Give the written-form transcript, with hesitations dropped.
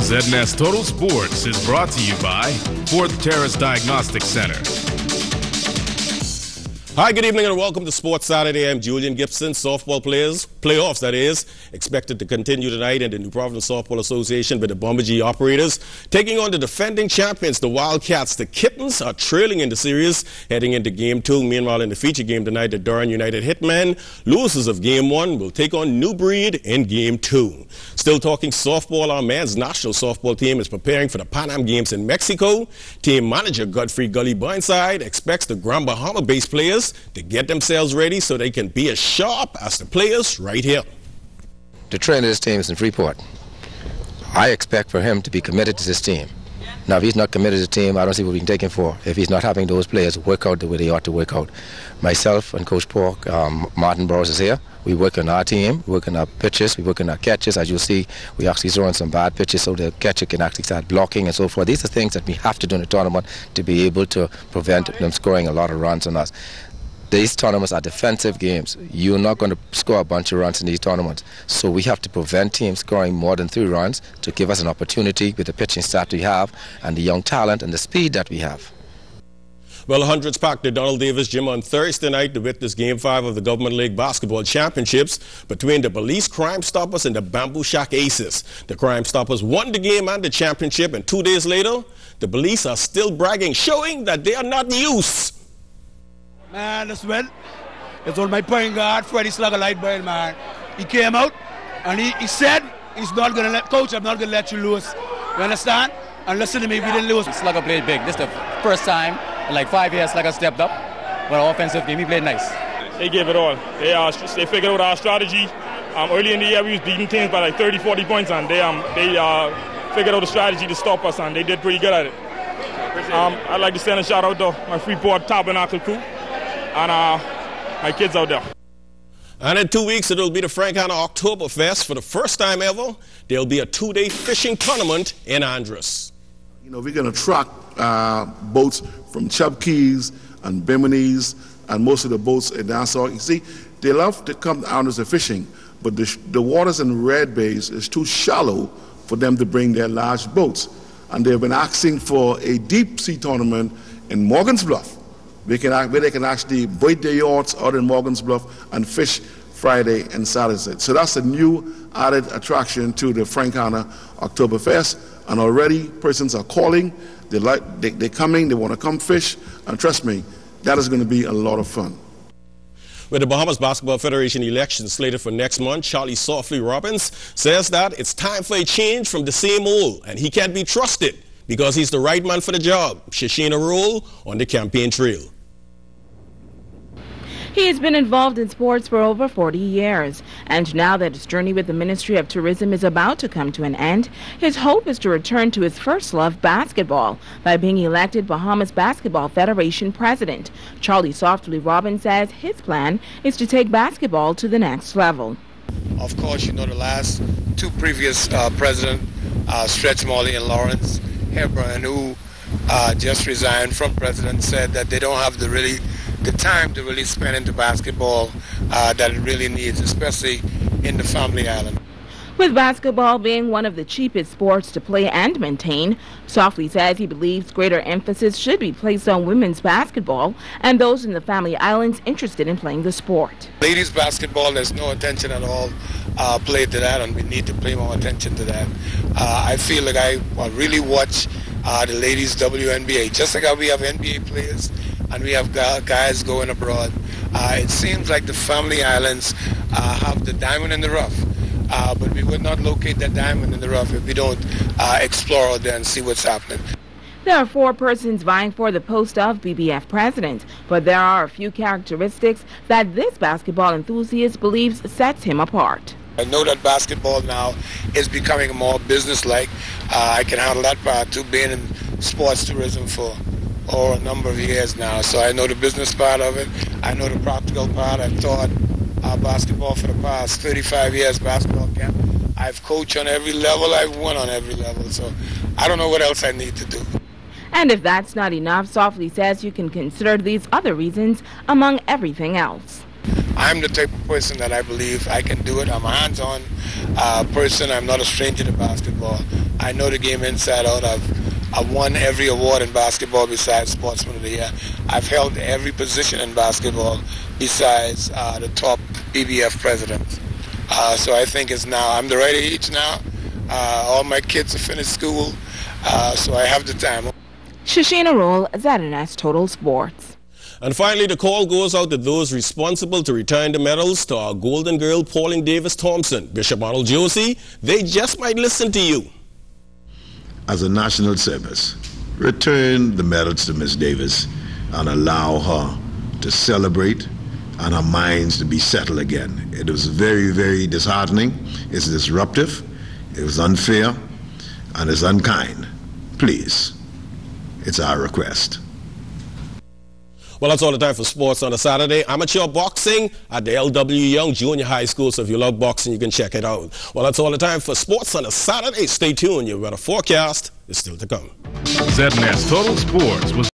ZNS Total Sports is brought to you by Fourth Terrace Diagnostic Center. Hi, good evening and welcome to Sports Saturday. I'm Julian Gibson. Softball playoffs that is, expected to continue tonight in the New Providence Softball Association with the Bomber G Operators taking on the defending champions, the Wildcats. The Kittens are trailing in the series heading into Game 2. Meanwhile, in the feature game tonight, the Durham United Hitmen, losers of Game 1, will take on New Breed in Game 2. Still talking softball, our men's national softball team is preparing for the Pan Am Games in Mexico. Team manager Godfrey Gully Burnside expects the Grand Bahama-based players to get themselves ready so they can be as sharp as the players right here. The trainer of this team is in Freeport. I expect for him to be committed to this team. Now, if he's not committed to the team, I don't see what we can take him for. If he's not having those players work out the way they ought to work out. Myself and Coach Pork, Martin Burrows is here. We work on our team, we work on our pitches, we work on our catches. As you'll see, we actually throw in some bad pitches so the catcher can actually start blocking and so forth. These are things that we have to do in the tournament to be able to prevent them scoring a lot of runs on us. These tournaments are defensive games. You're not going to score a bunch of runs in these tournaments. So we have to prevent teams scoring more than 3 runs to give us an opportunity with the pitching staff we have and the young talent and the speed that we have. Well, hundreds packed the Donald Davis Gym on Thursday night to witness Game 5 of the Government League Basketball Championships between the Police Crime Stoppers and the Bamboo Shack Aces. The Crime Stoppers won the game and the championship, and 2 days later, the police are still bragging, showing that they are not used. Man, that's well. It's all my point guard, Freddie Slugger Lightbird, man. He came out and he said he's not going to let, Coach, I'm not going to let you lose. You understand? And listen to me, we didn't lose. Slugger played big. This is the first time in like 5 years Slugger stepped up. But our offensive game, he played nice. They gave it all. They figured out our strategy. Early in the year, we was beating teams by like 30, 40 points, and they figured out a strategy to stop us, and they did pretty good at it. I'd like to send a shout out to my Freeport Tabernacle crew and my kids out there. And in 2 weeks, it'll be the Franklin Oktoberfest. For the first time ever, there'll be a 2-day fishing tournament in Andros. You know, we're going to truck boats from Chubb Keys and Bimini's and most of the boats in Nassau. You see, they love to come to Andros fishing, but the waters in Red Bays is too shallow for them to bring their large boats. And they've been asking for a deep sea tournament in Morgan's Bluff, where they can actually boat their yachts out in Morgan's Bluff and fish Friday and Saturday. So that's a new added attraction to the Francana Oktoberfest. And already persons are calling, they're coming, they want to come fish, and trust me, that is going to be a lot of fun. With the Bahamas Basketball Federation election slated for next month, Charlie Softly Robbins says that it's time for a change from the same old, and he can't be trusted because he's the right man for the job. Shashina Rule on the campaign trail. He has been involved in sports for over 40 years, and now that his journey with the Ministry of Tourism is about to come to an end, his hope is to return to his first love, basketball, by being elected Bahamas Basketball Federation president. Charlie Softly Robbins says his plan is to take basketball to the next level. Of course, you know the last 2 previous presidents, Stretch Morley and Lawrence Hebron, who just resigned from president, said that they don't have the time to really spend into basketball that it really needs, especially in the Family Island. With basketball being one of the cheapest sports to play and maintain, Softly says he believes greater emphasis should be placed on women's basketball and those in the Family Islands interested in playing the sport. Ladies basketball, there's no attention at all played to that, and we need to pay more attention to that. I feel like I really watch the ladies WNBA, just like how we have NBA players and we have guys going abroad. It seems like the Family Islands have the diamond in the rough, but we would not locate that diamond in the rough if we don't explore out there and see what's happening. There are 4 persons vying for the post of BBF president, but there are a few characteristics that this basketball enthusiast believes sets him apart. I know that basketball now is becoming more business-like. I can handle that part too, being in sports tourism for a number of years now. So I know the business part of it. I know the practical part. I've taught basketball for the past 35 years, basketball camp. I've coached on every level. I've won on every level. So I don't know what else I need to do. And if that's not enough, Softly says you can consider these other reasons among everything else. I'm the type of person that I believe I can do it. I'm a hands-on person. I'm not a stranger to basketball. I know the game inside out. I've won every award in basketball besides Sportsman of the Year. I've held every position in basketball besides the top BBF president. So I think it's now, I'm the right age now. All my kids have finished school, so I have the time. Shashina Roll, ZNS Total Sports. And finally, the call goes out to those responsible to return the medals to our golden girl, Pauline Davis-Thompson. Bishop Arnold Josie, they just might listen to you. As a national service, return the medals to Miss Davis and allow her to celebrate and her minds to be settled again. It was very, very disheartening. It's disruptive. It was unfair and it's unkind. Please, it's our request. Well, that's all the time for sports on a Saturday. Amateur boxing at the L.W. Young Junior High School, so if you love boxing, you can check it out. Well, that's all the time for sports on a Saturday. Stay tuned. Your weather forecast is still to come. ZNS Total Sports was